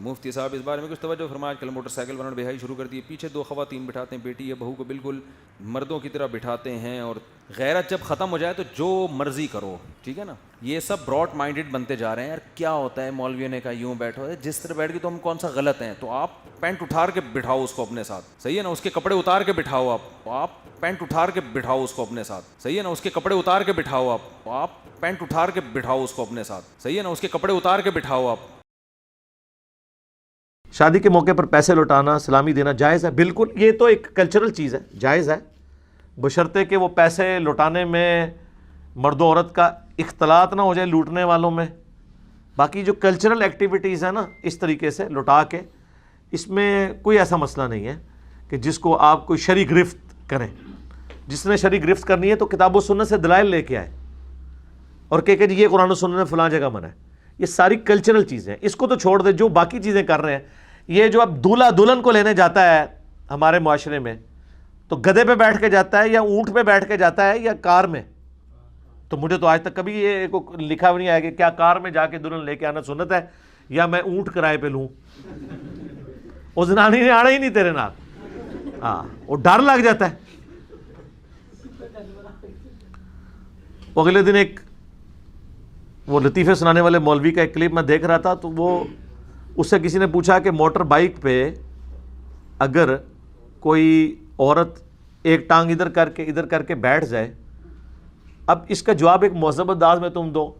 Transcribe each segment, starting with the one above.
مفتی صاحب اس بارے میں کچھ توجہ فرمائیں. کل موٹر سائیکل والوں نے بہائی شروع کر دی, پیچھے دو خواتین بٹھاتے ہیں, بیٹی یا بہو کو بالکل مردوں کی طرح بٹھاتے ہیں, اور غیرت جب ختم ہو جائے تو جو مرضی کرو. ٹھیک ہے نا, یہ سب براڈ مائنڈڈ بنتے جا رہے ہیں. یار کیا ہوتا ہے مولویوں نے کہا یوں بیٹھو, جس طرح بیٹھ کے تو ہم کون سا غلط ہیں, تو آپ پینٹ اٹھار کے بٹھاؤ اس کو اپنے ساتھ, صحیح ہے نا, اس کے کپڑے اتار کے بٹھاؤ, آپ پینٹ اٹھار کے بٹھاؤ اس کو اپنے ساتھ, صحیح ہے نا, اس کے کپڑے اتار کے بٹھاؤ, آپ پینٹ اٹھار کے بٹھاؤ اس کو اپنے ساتھ, صحیح ہے نا, اس کے کپڑے اتار کے بٹھاؤ. آپ شادی کے موقع پر پیسے لوٹانا, سلامی دینا جائز ہے, بالکل, یہ تو ایک کلچرل چیز ہے, جائز ہے, بشرطے کہ وہ پیسے لوٹانے میں مرد و عورت کا اختلاط نہ ہو جائے لوٹنے والوں میں. باقی جو کلچرل ایکٹیویٹیز ہیں نا اس طریقے سے لوٹا کے, اس میں کوئی ایسا مسئلہ نہیں ہے کہ جس کو آپ کوئی شرعی گرفت کریں. جس نے شرعی گرفت کرنی ہے تو کتاب و سنت سے دلائل لے کے آئے اور کہ جی یہ قرآن و سنت نے فلاں جگہ منع ہے. یہ ساری کلچرل چیزیں, اس کو تو چھوڑ دے. جو باقی چیزیں کر رہے ہیں, یہ جو اب دولہا دلہن کو لینے جاتا ہے ہمارے معاشرے میں, تو گدھے پہ بیٹھ کے جاتا ہے یا اونٹ پہ بیٹھ کے جاتا ہے یا کار میں. تو مجھے تو آج تک کبھی یہ لکھا بھی نہیں آیا کہ کیا کار میں جا کے دلہن لے کے آنا سنت ہے یا میں اونٹ کرائے پہ لوں. وہ زنانی نے آنا ہی نہیں تیرے نال, ہاں وہ ڈر لگ جاتا ہے. اگلے دن ایک وہ لطیفے سنانے والے مولوی کا ایک کلپ میں دیکھ رہا تھا, تو وہ اس سے کسی نے پوچھا کہ موٹر بائک پہ اگر کوئی عورت ایک ٹانگ ادھر کر کے بیٹھ جائے, اب اس کا جواب ایک مہذب انداز میں تم دو.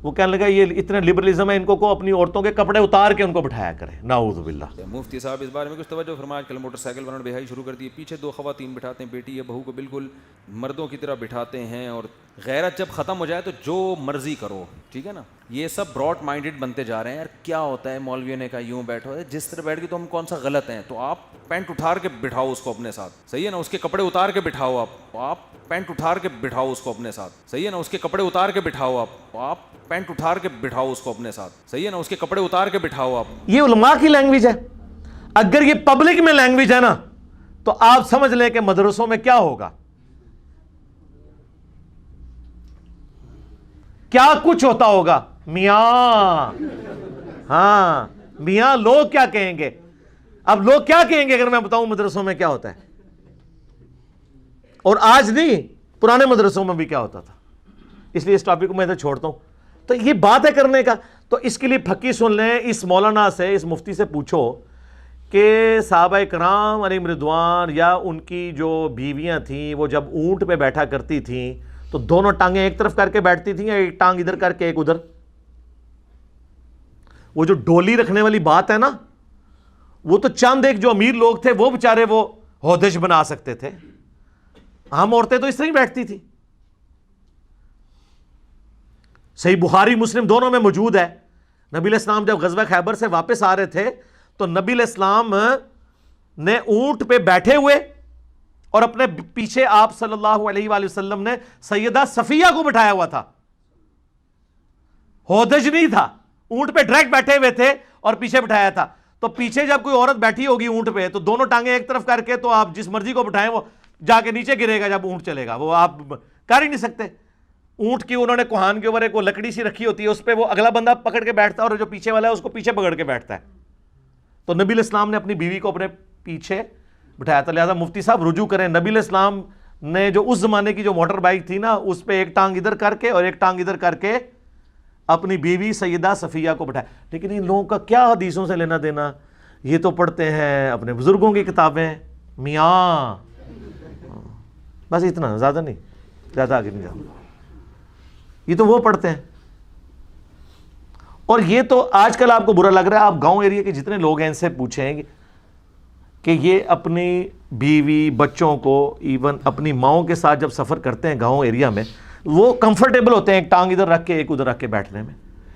وہ کہنے لگا یہ اتنا لبرلزم ہے ان کو اپنی عورتوں کے کپڑے اتار کے ان کو بٹھایا کرے. نعوذ باللہ. مفتی صاحب اس بارے میں کچھ توجہ فرمائیں. کل موٹر سائیکل والوں نے بہائی شروع کر دی, پیچھے دو خواتین بٹھاتے ہیں, بیٹی یا بہو کو بالکل مردوں کی طرح بٹھاتے ہیں, اور غیرت جب ختم ہو جائے تو جو مرضی کرو. ٹھیک ہے نا, یہ سب براڈ مائنڈڈ بنتے جا رہے ہیں. یار کیا ہوتا ہے مولویوں نے کہا یوں بیٹھو, جس طرح بیٹھ کے تو ہم کون سا غلط ہیں, تو آپ پینٹ اٹھار کے بٹھاؤ اس کو اپنے ساتھ, صحیح ہے نا, اس کے کپڑے اتار کے بٹھاؤ, آپ پینٹ اٹھار کے بٹھاؤ اس کو اپنے ساتھ, صحیح ہے نا, اس کے کپڑے اتار کے بٹھاؤ, آپ پینٹ اٹھار کے بٹھاؤ اس کو اپنے ساتھ, صحیح ہے نا, اس کے کپڑے اتار کے بٹھاؤ. آپ یہ علماء کی لینگویج ہے. اگر یہ پبلک میں لینگویج ہے نا تو آپ سمجھ لیں کہ مدرسوں میں کیا ہوگا, کیا کچھ ہوتا ہوگا. میاں, ہاں میاں, لوگ کیا کہیں گے. اب لوگ کیا کہیں گے اگر میں بتاؤں مدرسوں میں کیا ہوتا ہے, اور آج نہیں پرانے مدرسوں میں بھی کیا ہوتا تھا. اس لیے اس ٹاپک کو میں ادھر چھوڑتا ہوں. تو یہ بات ہے کرنے کا, تو اس کے لیے پھکی سن لیں. اس مولانا سے, اس مفتی سے پوچھو کہ صحابہ کرام علیہم رضوان یا ان کی جو بیویاں تھیں وہ جب اونٹ پہ بیٹھا کرتی تھیں تو دونوں ٹانگیں ایک طرف کر کے بیٹھتی تھیں یا ایک ٹانگ ادھر کر کے ایک ادھر. وہ جو ڈولی رکھنے والی بات ہے نا, وہ تو چند ایک جو امیر لوگ تھے وہ بےچارے وہ ہودج بنا سکتے تھے. ہم عورتیں تو اس طرح ہی بیٹھتی تھی. صحیح بخاری مسلم دونوں میں موجود ہے. نبی علیہ السلام جب غزوہ خیبر سے واپس آ رہے تھے تو نبی علیہ السلام نے اونٹ پہ بیٹھے ہوئے اور اپنے پیچھے آپ صلی اللہ علیہ وآلہ وسلم نے سیدہ صفیہ کو بٹھایا ہوا تھا. ہودج نہیں تھا, اونٹ پہ ڈائریکٹ بیٹھے ہوئے تھے اور پیچھے بٹھایا تھا. تو پیچھے جب کوئی عورت بیٹھی ہوگی اونٹ پہ تو دونوں ٹانگیں ایک طرف کر کے, تو آپ جس مرضی کو بٹھائیں وہ جا کے نیچے گرے گا جب اونٹ چلے گا. وہ آپ کر ہی نہیں سکتے. اونٹ کی انہوں نے کوہان کے اوپر ایک وہ لکڑی سی رکھی ہوتی ہے, اس پہ وہ اگلا بندہ پکڑ کے بیٹھتا ہے اور جو پیچھے والا ہے اس کو پیچھے پکڑ کے بیٹھتا ہے. تو نبی علیہ السلام نے اپنی بیوی کو اپنے پیچھے بٹھایا تھا. لہٰذا مفتی صاحب رجوع کریں, نبی علیہ السلام نے جو اس زمانے کی جو موٹر بائک تھی نا, اس پہ ایک ٹانگ ادھر کر کے اور ایک ٹانگ ادھر کر کے اپنی بیوی سیدہ صفیہ کو بٹھایا. لیکن ان لوگوں کا کیا حدیثوں سے لینا دینا, یہ تو پڑھتے ہیں اپنے بزرگوں کی کتابیں. میاں بس اتنا, زیادہ نہیں, زیادہ آگے نہیں جاؤں. یہ تو وہ پڑھتے ہیں. اور یہ تو آج کل آپ کو برا لگ رہا ہے, آپ گاؤں ایریا کے جتنے لوگ ہیں ان سے پوچھیں کہ یہ اپنی بیوی بچوں کو ایون اپنی ماؤں کے ساتھ جب سفر کرتے ہیں گاؤں ایریا میں, وہ کمفرٹیبل ہوتے ہیں ایک ٹانگ ادھر رکھ کے ایک ادھر رکھ کے بیٹھنے میں.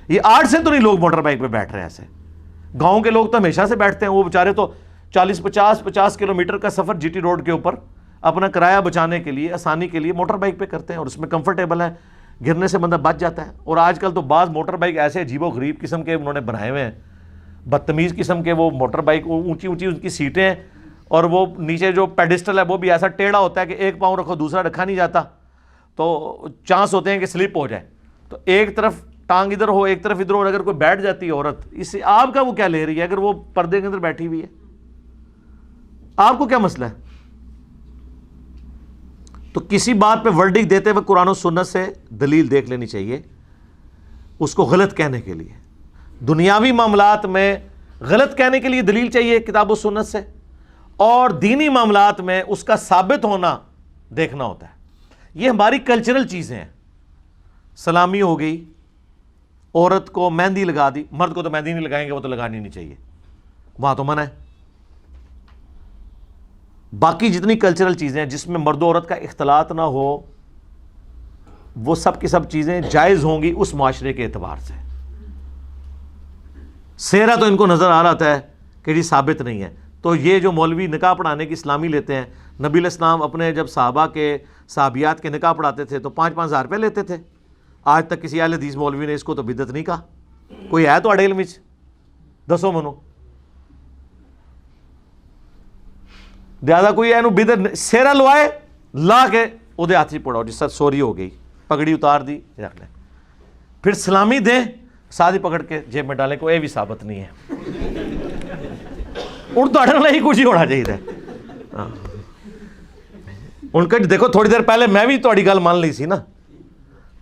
یہ آج سے تو نہیں لوگ موٹر بائک پہ بیٹھ رہے ہیں ایسے. گاؤں کے لوگ تو ہمیشہ سے بیٹھتے ہیں. وہ بیچارے تو 40-50 کلومیٹر کا سفر جی ٹی روڈ کے اوپر اپنا کرایہ بچانے کے لیے, آسانی کے لیے موٹر بائک پہ کرتے ہیں, اور اس میں کمفرٹیبل ہے, گرنے سے بندہ بچ جاتا ہے. اور آج کل تو بعض موٹر بائک ایسے عجیب و غریب قسم کے انہوں نے بنائے ہوئے ہیں, بدتمیز قسم کے. وہ موٹر بائک اونچی اونچی ان کی سیٹیں ہیں, اور وہ نیچے جو پیڈسٹل ہے وہ بھی ایسا ٹیڑھا ہوتا ہے کہ ایک پاؤں رکھو دوسرا رکھا نہیں جاتا, تو چانس ہوتے ہیں کہ سلپ ہو جائے. تو ایک طرف ٹانگ ادھر ہو ایک طرف ادھر ہو, اگر کوئی بیٹھ جاتی ہے عورت, اس سے آپ کا وہ کیا لے رہی ہے؟ اگر وہ پردے کے اندر بیٹھی ہوئی ہے آپ کو کیا مسئلہ ہے؟ تو کسی بات پہ ورڈکٹ دیتے ہوئے قرآن و سنت سے دلیل دیکھ لینی چاہیے اس کو غلط کہنے کے لیے. دنیاوی معاملات میں غلط کہنے کے لیے دلیل چاہیے کتاب و سنت سے, اور دینی معاملات میں اس کا ثابت ہونا دیکھنا ہوتا ہے. یہ ہماری کلچرل چیزیں ہیں. سلامی ہو گئی, عورت کو مہندی لگا دی, مرد کو تو مہندی نہیں لگائیں گے, وہ تو لگانی نہیں چاہیے, وہاں تو منع ہے. باقی جتنی کلچرل چیزیں ہیں جس میں مرد و عورت کا اختلاط نہ ہو, وہ سب کی سب چیزیں جائز ہوں گی اس معاشرے کے اعتبار سے. سیرا تو ان کو نظر آ رہا ہے کہ جی ثابت نہیں ہے. تو یہ جو مولوی نکاح پڑھانے کی اسلامی لیتے ہیں, نبی علیہ السلام اپنے جب صحابہ کے صحابیات کے نکاح پڑھاتے تھے تو 5-5 ہزار روپے لیتے تھے. آج تک کسی اہل حدیث مولوی نے اس کو تو بدعت نہیں کہا. کوئی ہے تو اڑیل مچ دسو منو زیادہ کوئی ہے بدعت سیرا لوائے لا کے وہ ہاتھ سے پڑاؤ, جس سے سوری ہو گئی, پگڑی اتار دی, رکھ لیں, پھر سلامی دیں, ساتھ ہی پکڑ کے جیب میں ڈالیں, کوئی بھی ثابت نہیں ہے. ان تو اڑنا ہی کچھ ہی ہونا چاہیے. ان کا دیکھو تھوڑی دیر پہلے میں بھی تھوڑی گل مان لی سی نا,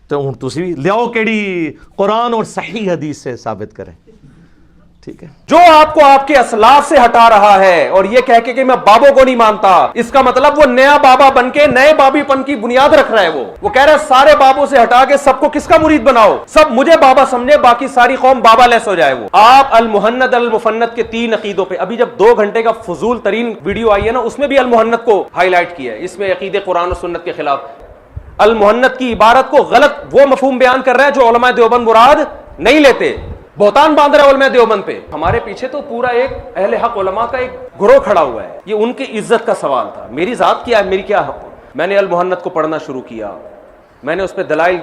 تو ہوں تسی بھی لیاؤ کیڑی قرآن اور صحیح حدیث سے ثابت کریں. ٹھیک ہے, جو آپ کو آپ کے اسلاف سے ہٹا رہا ہے اور یہ کہہ کے کہ میں بابوں کو نہیں مانتا, اس کا مطلب وہ نیا بابا بن کے نئے بابی پن کی بنیاد رکھ رہا ہے. وہ کہہ رہا ہے سارے بابوں سے ہٹا کے سب کو کس کا مرید بناؤ, سب مجھے بابا سمجھے, باقی ساری قوم بابا لیس ہو جائے. وہ آپ المحند المفند کے 3 عقیدوں پہ ابھی جب 2 گھنٹے کا فضول ترین ویڈیو آئی ہے نا, اس میں بھی المحند کو ہائی لائٹ کیا ہے. اس میں عقیدے قرآن و سنت کے خلاف المحند کی عبارت کو غلط وہ مفہوم بیان کر رہا ہے جو علماء دیوبند مراد نہیں لیتے. بہتان باندھ رہا ہے علماء دیوبند پہ. ہمارے پیچھے تو پورا ایک اہل حق علماء کا ایک گروہ کھڑا ہوا ہے. یہ ان کی عزت کا سوال تھا. میری ذات کیا ہے, میری کیا حق. میں نے المحند کو پڑھنا شروع کیا, میں نے اس پہ دلائل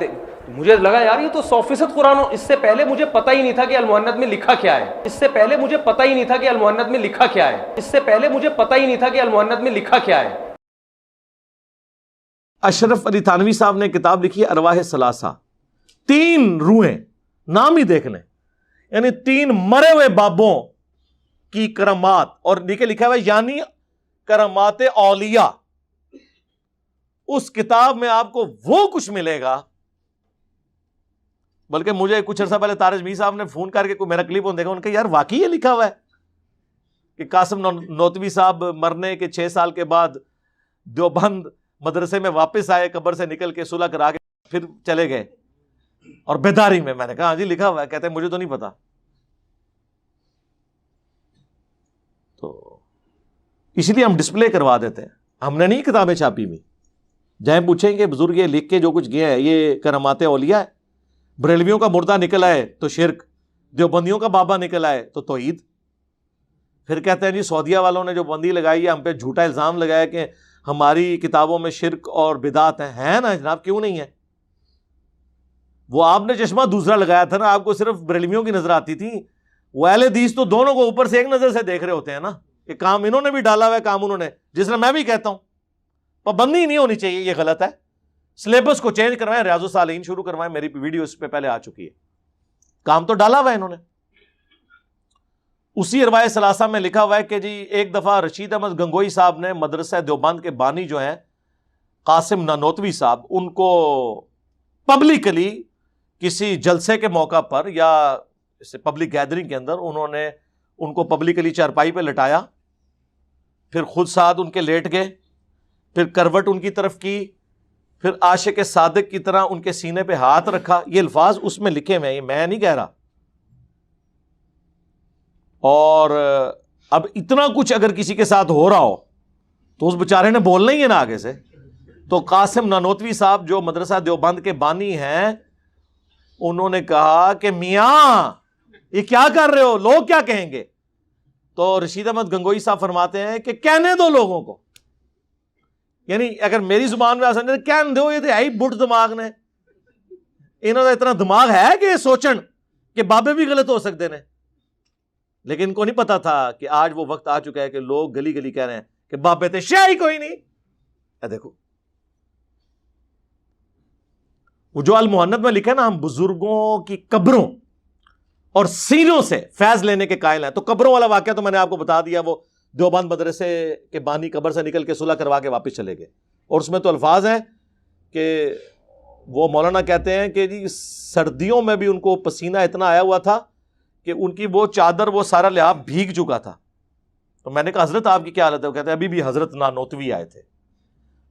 مجھے لگا یار یہ تو 100% قرآن. اس سے پہلے مجھے پتہ ہی نہیں تھا کہ المحند میں لکھا کیا ہے. اس سے پہلے مجھے پتہ ہی نہیں تھا کہ المحند میں لکھا کیا ہے. اس سے پہلے مجھے پتہ ہی نہیں تھا کہ المحند میں لکھا کیا ہے. اشرف علی تھانوی صاحب نے کتاب لکھی ہے ارواح ثلاثہ, 3 روحیں, نام ہی دیکھ لیں, یعنی 3 مرے ہوئے بابوں کی کرامات, اور نیچے لکھا ہوا ہے یعنی کرامات اولیاء. اس کتاب میں آپ کو وہ کچھ ملے گا. بلکہ مجھے کچھ عرصہ پہلے تارج می صاحب نے فون کر کے کوئی میرا کلپ دیکھا, ان کا یار واقعی یہ لکھا ہوا ہے کہ قاسم نوتوی صاحب مرنے کے 6 سال کے بعد دیوبند مدرسے میں واپس آئے, قبر سے نکل کے صلح کرا کے پھر چلے گئے, اور بیداری میں. نے کہا ہاں جی لکھا ہوا ہے. کہتے ہیں مجھے تو نہیں پتا. تو اس لیے ہم ڈسپلے کروا دیتے ہیں, ہم نے نہیں کتابیں چھاپی ہوئی. جائیں پوچھیں گے بزرگ یہ لکھ کے جو کچھ گیا ہے یہ کرامات اولیاء ہے. بریلویوں کا مردہ نکل آئے تو شرک, دیوبندیوں کا بابا نکل آئے تو توحید. پھر کہتے ہیں جی سعودیہ والوں نے جو بندی لگائی ہے, ہم پہ جھوٹا الزام لگایا کہ ہماری کتابوں میں شرک اور بدعت ہیں نا جناب, کیوں نہیں ہے؟ وہ آپ نے چشمہ دوسرا لگایا تھا نا, آپ کو صرف بریلویوں کی نظر آتی تھی. وہ اہل حدیث تو دونوں کو اوپر سے ایک نظر سے دیکھ رہے ہوتے ہیں نا, کہ کام انہوں نے بھی ڈالا ہوا ہے, کام انہوں نے, جس طرح میں بھی کہتا ہوں پابندی نہیں ہونی چاہیے, یہ غلط ہے. سلیبس کو چینج کروائیں, ریاض الصالحین شروع کروائیں, میری ویڈیو اس پہ پہلے آ چکی ہے. کام تو ڈالا ہوا ہے انہوں نے. اسی ارواح ثلاثہ میں لکھا ہوا ہے کہ جی ایک دفعہ رشید احمد گنگوئی صاحب نے مدرسہ دیوبند کے بانی جو ہیں قاسم نانوتوی صاحب, ان کو پبلکلی کسی جلسے کے موقع پر یا پبلک گیدرنگ کے اندر انہوں نے ان کو پبلکلی چارپائی پہ لٹایا, پھر خود ساتھ ان کے لیٹ گئے, پھر کروٹ ان کی طرف کی, پھر عاشق صادق کی طرح ان کے سینے پہ ہاتھ رکھا. یہ الفاظ اس میں لکھے ہوئے ہیں, یہ میں نہیں کہہ رہا. اور اب اتنا کچھ اگر کسی کے ساتھ ہو رہا ہو تو اس بیچارے نے بولنا ہی ہے نا آگے سے. تو قاسم نانوتوی صاحب جو مدرسہ دیوبند کے بانی ہیں, انہوں نے کہا کہ میاں یہ کیا کر رہے ہو, لوگ کیا کہیں گے؟ تو رشید احمد گنگوئی صاحب فرماتے ہیں کہ کہنے دو لوگوں کو. یعنی اگر میری زبان میں آسان کہنے دو, یہ تو ہے ہی بٹ دماغ نے, انہوں نے اتنا دماغ ہے کہ یہ سوچن کہ بابے بھی غلط ہو سکتے ہیں. لیکن ان کو نہیں پتا تھا کہ آج وہ وقت آ چکا ہے کہ لوگ گلی گلی کہہ رہے ہیں کہ بابے تھے, شیعہ ہی کوئی نہیں. دیکھو وہ جو المہند میں لکھا ہے نا، ہم بزرگوں کی قبروں اور سینوں سے فیض لینے کے قائل ہیں. تو قبروں والا واقعہ تو میں نے آپ کو بتا دیا، وہ دیوبند مدرسے کے بانی قبر سے نکل کے صلح کروا کے واپس چلے گئے. اور اس میں تو الفاظ ہیں کہ وہ مولانا کہتے ہیں کہ جی سردیوں میں بھی ان کو پسینہ اتنا آیا ہوا تھا کہ ان کی وہ چادر، وہ سارا لحاف بھیگ چکا تھا. تو میں نے کہا حضرت آپ کی کیا حالت ہے؟ وہ کہتے ہیں ابھی بھی حضرت نانوتوی آئے تھے،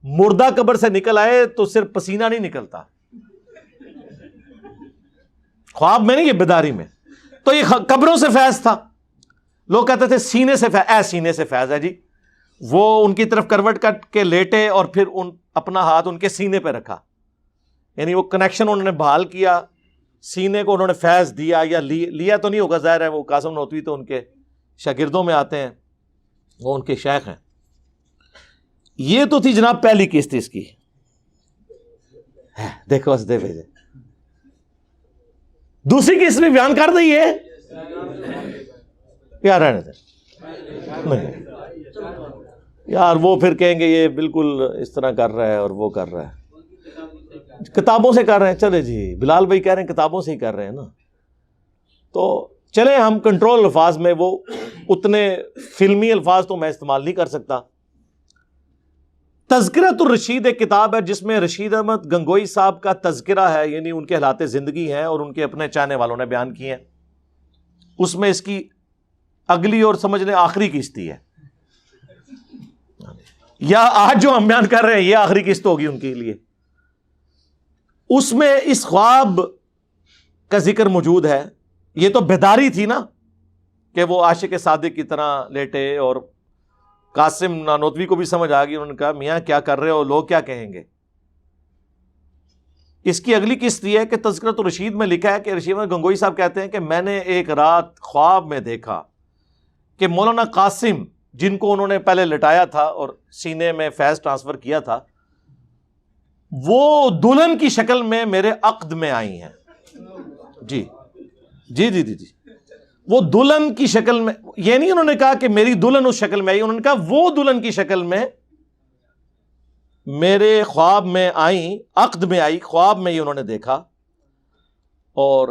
مردہ قبر سے نکل آئے تو صرف پسینہ نہیں نکلتا، خواب میں نہیں، یہ بیداری میں. تو یہ قبروں سے فیض تھا. لوگ کہتے تھے سینے سے فیض، سینے سے فیض ہے جی. وہ ان کی طرف کروٹ کٹ کے لیٹے اور پھر اپنا ہاتھ ان کے سینے پہ رکھا، یعنی وہ کنیکشن انہوں نے بحال کیا، سینے کو انہوں نے فیض دیا. یا لیا تو نہیں ہوگا، ظاہر ہے وہ قاسم نوتوی تو ان کے شاگردوں میں آتے ہیں، وہ ان کے شیخ ہیں. یہ تو تھی جناب پہلی قسط اس کی. دیکھو اس دے بھیجے دوسری قسط بھی بیان کر دی ہے یار، رہنے دیں. نہیں یار، وہ پھر کہیں گے یہ بالکل اس طرح کر رہا ہے اور وہ کر رہا ہے، کتابوں سے کر رہے ہیں. چلے جی، بلال بھائی کہہ رہے ہیں کتابوں سے ہی کر رہے ہیں نا، تو چلے ہم کنٹرول الفاظ میں، وہ اتنے فلمی الفاظ تو میں استعمال نہیں کر سکتا. تذکرۃ الرشید ایک کتاب ہے جس میں رشید احمد گنگوئی صاحب کا تذکرہ ہے، یعنی ان کے حالات زندگی ہیں اور ان کے اپنے چاہنے والوں نے بیان کیے ہیں. اس میں اس کی اگلی اور سمجھ لیں آخری قسط ہے، یا آج جو ہم بیان کر رہے ہیں یہ آخری قسط ہوگی ان کے لیے. اس میں اس خواب کا ذکر موجود ہے. یہ تو بیداری تھی نا کہ وہ عاشق صادق کی طرح لیٹے، اور قاسم نانوتوی کو بھی سمجھ آ گئی. انہوں نے کہا میاں کیا کر رہے ہو، لوگ کیا کہیں گے. اس کی اگلی قسط یہ ہے کہ تذکرۃ الرشید میں لکھا ہے کہ رشید احمد گنگوئی صاحب کہتے ہیں کہ میں نے ایک رات خواب میں دیکھا کہ مولانا قاسم، جن کو انہوں نے پہلے لٹایا تھا اور سینے میں فیض ٹرانسفر کیا تھا، وہ دلہن کی شکل میں میرے عقد میں آئی ہیں. جی جی جی جی جی، وہ دلہن کی شکل میں، یہ نہیں انہوں نے کہا کہ میری دلہن اس شکل میں آئی، انہوں نے کہا وہ دلہن کی شکل میں میرے خواب میں آئیں، عقد میں آئی، خواب میں ہی انہوں نے دیکھا. اور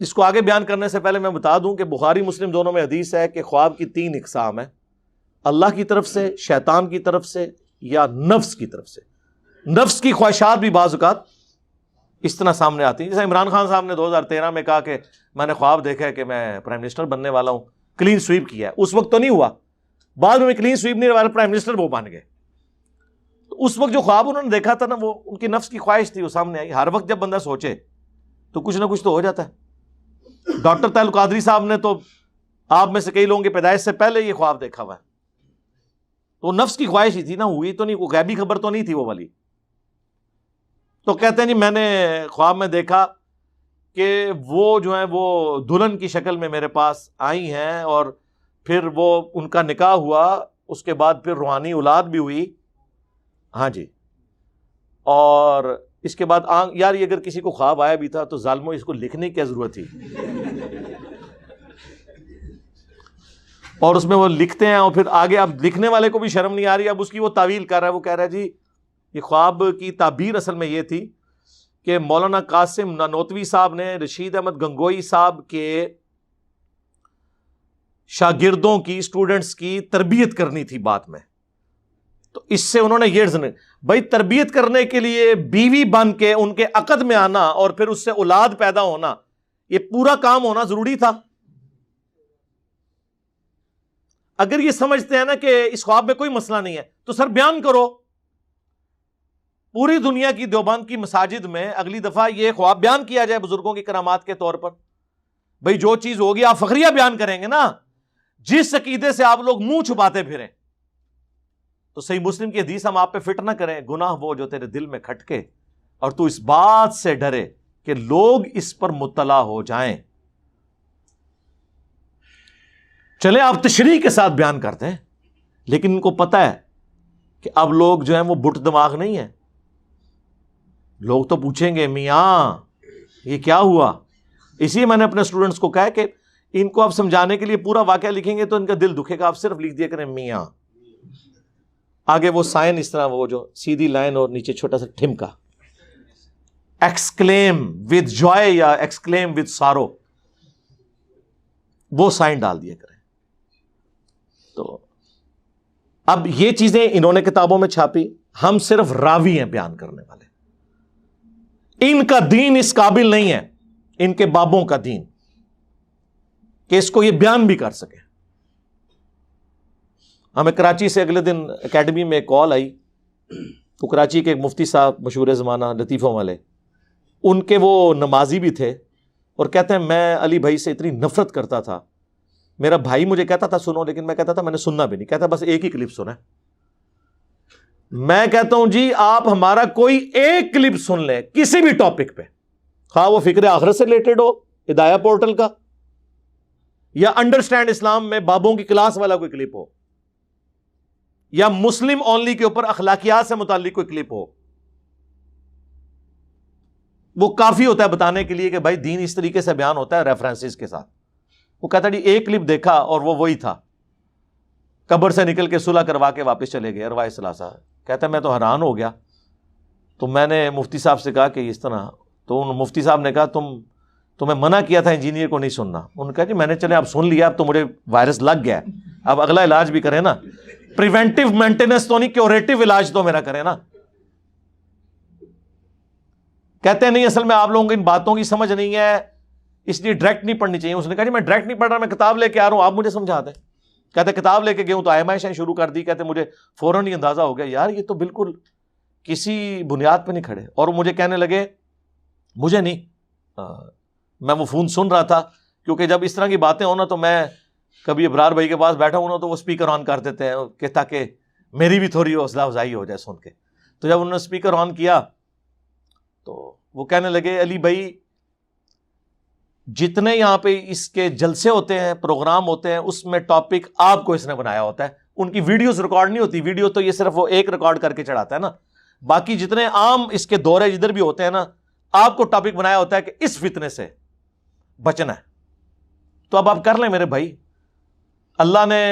اس کو آگے بیان کرنے سے پہلے میں بتا دوں کہ بخاری مسلم دونوں میں حدیث ہے کہ خواب کی 3 اقسام ہیں: اللہ کی طرف سے، شیطان کی طرف سے، یا نفس کی طرف سے. نفس کی خواہشات بھی بعض اوقات اس طرح سامنے آتی ہیں. جیسے عمران خان صاحب نے 2013 میں کہا کہ میں نے خواب دیکھا ہے کہ میں پرائم منسٹر بننے والا ہوں، کلین سویپ کیا ہے. اس وقت تو نہیں ہوا، بعد میں کلین سویپ نہیں ہوا، پرائم منسٹر وہ بن گئے. تو اس وقت جو خواب انہوں نے دیکھا تھا نا، وہ ان کی نفس کی خواہش تھی، وہ سامنے آئی. ہر وقت جب بندہ سوچے تو کچھ نہ کچھ تو ہو جاتا ہے. ڈاکٹر طاہر القادری صاحب نے تو آپ میں سے کئی لوگوں کی پیدائش سے پہلے یہ خواب دیکھا ہوا ہے. تو نفس کی خواہش ہی تھی نا، ہوئی تو نہیں، کوئی غیبی خبر تو نہیں تھی وہ والی. تو کہتے ہیں جی میں نے خواب میں دیکھا کہ وہ جو ہیں وہ دلہن کی شکل میں میرے پاس آئی ہیں، اور پھر وہ ان کا نکاح ہوا، اس کے بعد پھر روحانی اولاد بھی ہوئی. ہاں جی. اور اس کے بعد یار یہ اگر کسی کو خواب آیا بھی تھا تو ظالموں اس کو لکھنے کی کیا ضرورت تھی. اور اس میں وہ لکھتے ہیں، اور پھر آگے اب لکھنے والے کو بھی شرم نہیں آ رہی، اب اس کی وہ تعویل کر رہا ہے. وہ کہہ رہا ہے جی یہ خواب کی تعبیر اصل میں یہ تھی کہ مولانا قاسم نانوتوی صاحب نے رشید احمد گنگوئی صاحب کے شاگردوں کی، اسٹوڈنٹس کی تربیت کرنی تھی بات میں. تو اس سے انہوں نے یہ بھائی تربیت کرنے کے لیے بیوی بن کے ان کے عقد میں آنا اور پھر اس سے اولاد پیدا ہونا، یہ پورا کام ہونا ضروری تھا. اگر یہ سمجھتے ہیں نا کہ اس خواب میں کوئی مسئلہ نہیں ہے تو سر بیان کرو. پوری دنیا کی دیوبند کی مساجد میں اگلی دفعہ یہ خواب بیان کیا جائے بزرگوں کی کرامات کے طور پر. بھئی جو چیز ہوگی آپ فخریہ بیان کریں گے نا، جس عقیدے سے آپ لوگ منہ چھپاتے پھریں. تو صحیح مسلم کی حدیث ہم آپ پہ فٹ نہ کریں، گناہ وہ جو تیرے دل میں کھٹکے اور تو اس بات سے ڈرے کہ لوگ اس پر مطلع ہو جائیں. چلے آپ تشریح کے ساتھ بیان کرتے ہیں، لیکن ان کو پتہ ہے کہ اب لوگ جو ہیں وہ بٹ دماغ نہیں ہے. لوگ تو پوچھیں گے میاں یہ کیا ہوا. اسی میں نے اپنے اسٹوڈنٹس کو کہا کہ ان کو آپ سمجھانے کے لیے پورا واقعہ لکھیں گے تو ان کا دل دکھے گا. آپ صرف لکھ دیا کریں میاں، آگے وہ سائن اس طرح، وہ جو سیدھی لائن اور نیچے چھوٹا سا ٹھمکا. ایکسکلیم ود جوائے یا ایکسکلیم ود سارو، وہ سائن ڈال دیا کریں. تو اب یہ چیزیں انہوں نے کتابوں میں چھاپی، ہم صرف راوی ہیں بیان کرنے والے. ان کا دین اس قابل نہیں ہے، ان کے بابوں کا دین، کہ اس کو یہ بیان بھی کر سکے. ہمیں کراچی سے اگلے دن اکیڈمی میں ایک کال آئی، تو کراچی کے ایک مفتی صاحب مشہور زمانہ لطیفوں والے، ان کے وہ نمازی بھی تھے، اور کہتے ہیں میں علی بھائی سے اتنی نفرت کرتا تھا، میرا بھائی مجھے کہتا تھا سنو، لیکن میں کہتا تھا میں نے سننا بھی نہیں. کہتا بس ایک ہی کلپ سنا. میں کہتا ہوں جی آپ ہمارا کوئی ایک کلپ سن لیں کسی بھی ٹاپک پہ، خواہ وہ فکر آخرت سے ریلیٹڈ ہو ہدایہ پورٹل کا، یا انڈرسٹینڈ اسلام میں بابوں کی کلاس والا کوئی کلپ ہو، یا مسلم اونلی کے اوپر اخلاقیات سے متعلق کوئی کلپ ہو، وہ کافی ہوتا ہے بتانے کے لیے کہ بھائی دین اس طریقے سے بیان ہوتا ہے ریفرنسز کے ساتھ. وہ کہتا جی ایک کلپ دیکھا اور وہ وہی تھا، قبر سے نکل کے صلح کروا کے واپس چلے گئے ارواح ثلاثہ. کہتا ہے میں تو حیران ہو گیا. تو میں نے مفتی صاحب سے کہا کہ اس طرح، تو ان مفتی صاحب نے کہا تمہیں منع کیا تھا انجینئر کو نہیں سننا. انہوں نے کہا جی میں نے چلے اب سن لیا، اب تو مجھے وائرس لگ گیا ہے، اب اگلا علاج بھی کریں نا، پریونٹیو مینٹیننس تو نہیں، کیوریٹو علاج تو میرا کریں نا. کہتے ہیں نہیں اصل میں آپ لوگوں کو ان باتوں کی سمجھ نہیں ہے، اس لیے ڈائریکٹ نہیں پڑھنی چاہیے. اس نے کہا جی میں ڈائریکٹ نہیں پڑھ رہا، میں کتاب لے کے آ رہا ہوں، آپ مجھے سمجھا دیں. کہتے کتاب لے کے گئے ہوں تو آئمائشیں شروع کر دی. کہتے مجھے فوراً ہی اندازہ ہو گیا یار یہ تو بالکل کسی بنیاد پہ نہیں کھڑے. اور مجھے کہنے لگے مجھے نہیں، میں وہ فون سن رہا تھا، کیونکہ جب اس طرح کی باتیں ہوں نا تو میں کبھی ابرار بھائی کے پاس بیٹھا ہوں نا تو وہ اسپیکر آن کر دیتے ہیں کہ تاکہ میری بھی تھوڑی حوصلہ افزائی ہو جائے سن کے. تو جب انہوں نے اسپیکر آن کیا تو وہ کہنے لگے علی بھائی جتنے یہاں پہ اس کے جلسے ہوتے ہیں، پروگرام ہوتے ہیں، اس میں ٹاپک آپ کو اس نے بنایا ہوتا ہے. ان کی ویڈیوز ریکارڈ نہیں ہوتی، ویڈیو تو یہ صرف وہ ایک ریکارڈ کر کے چڑھاتا ہے نا، باقی جتنے عام اس کے دورے جدھر بھی ہوتے ہیں نا، آپ کو ٹاپک بنایا ہوتا ہے کہ اس فتنے سے بچنا ہے. تو اب آپ کر لیں میرے بھائی، اللہ نے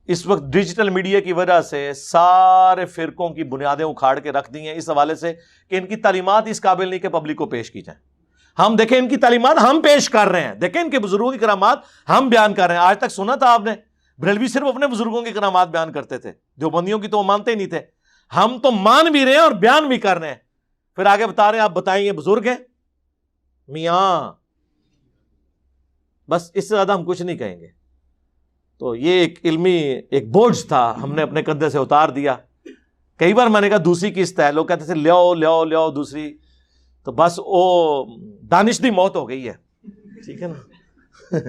اس وقت ڈیجیٹل میڈیا کی وجہ سے سارے فرقوں کی بنیادیں اکھاڑ کے رکھ دی ہیں اس حوالے سے کہ ان کی تعلیمات اس قابل نہیں کہ پبلک کو پیش کی جائیں. ہم دیکھیں ان کی تعلیمات ہم پیش کر رہے ہیں، دیکھیں ان کے بزرگوں کی کرامات ہم بیان کر رہے ہیں. آج تک سنا تھا آپ نے بریلوی صرف اپنے بزرگوں کی کرامات بیان کرتے تھے، دیوبندیوں کی تو وہ مانتے ہی نہیں تھے. ہم تو مان بھی رہے ہیں اور بیان بھی کر رہے ہیں. پھر آگے بتا رہے ہیں آپ بتائیں یہ بزرگ ہیں میاں، بس اس سے زیادہ ہم کچھ نہیں کہیں گے. تو یہ ایک علمی ایک بوجھ تھا، ہم نے اپنے کندھے سے اتار دیا. کئی بار میں نے کہا دوسری قسط ہے، لوگ کہتے تھے لیاؤ دوسری، تو بس وہ دانش دی موت ہو گئی ہے. ٹھیک ہے نا.